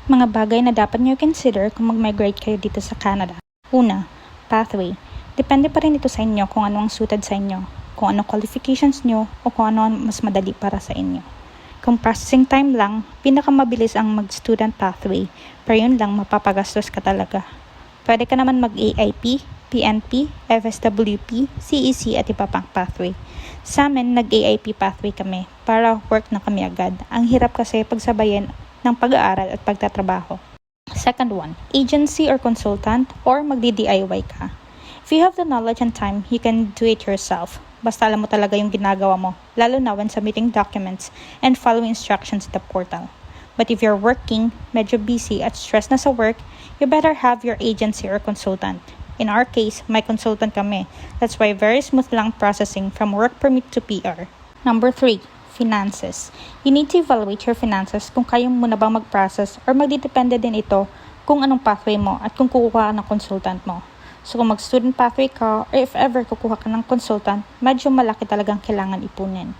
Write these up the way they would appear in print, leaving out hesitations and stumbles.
Mga bagay na dapat nyo consider kung mag-migrate kayo dito sa Canada. Una, pathway. Depende pa rin ito sa inyo kung ano ang suited sa inyo, kung ano qualifications nyo, o kung ano ang mas madali para sa inyo. Kung processing time lang, pinakamabilis ang mag-student pathway, pero yun lang mapapagastos ka talaga. Pwede ka naman mag-AIP, PNP, FSWP, CEC at iba pang pathway. Sa amin, nag-AIP pathway kami para work na kami agad. Ang hirap kasi pagsabayan ng pag-aaral at pagtatrabaho. Second one, agency or consultant or magdi-DIY ka. If you have the knowledge and time, you can do it yourself. Basta alam mo talaga yung ginagawa mo, lalo na when submitting documents and following instructions in the portal. But if you're working, medyo busy at stressed na sa work, you better have your agency or consultant. In our case, may consultant kami. That's why very smooth lang processing from work permit to PR. Number 3, finances. You need to evaluate your finances kung kaya mo na bang mag-process or magdidepende din ito kung anong pathway mo at kung kukuha ka ng consultant mo. So kung mag-student pathway ka or if ever kukuha ka ng consultant, medyo malaki talagang kailangan ipunin.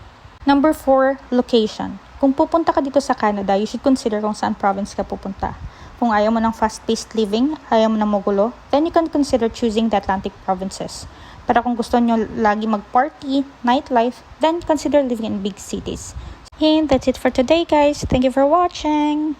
Number 4, location. Kung pupunta ka dito sa Canada, you should consider kung saan province ka pupunta. Kung ayaw mo ng fast-paced living, ayaw mo ng magulo, then you can consider choosing the Atlantic provinces. Pero kung gusto nyo lagi mag-party, nightlife, then consider living in big cities. And that's it for today, guys. Thank you for watching.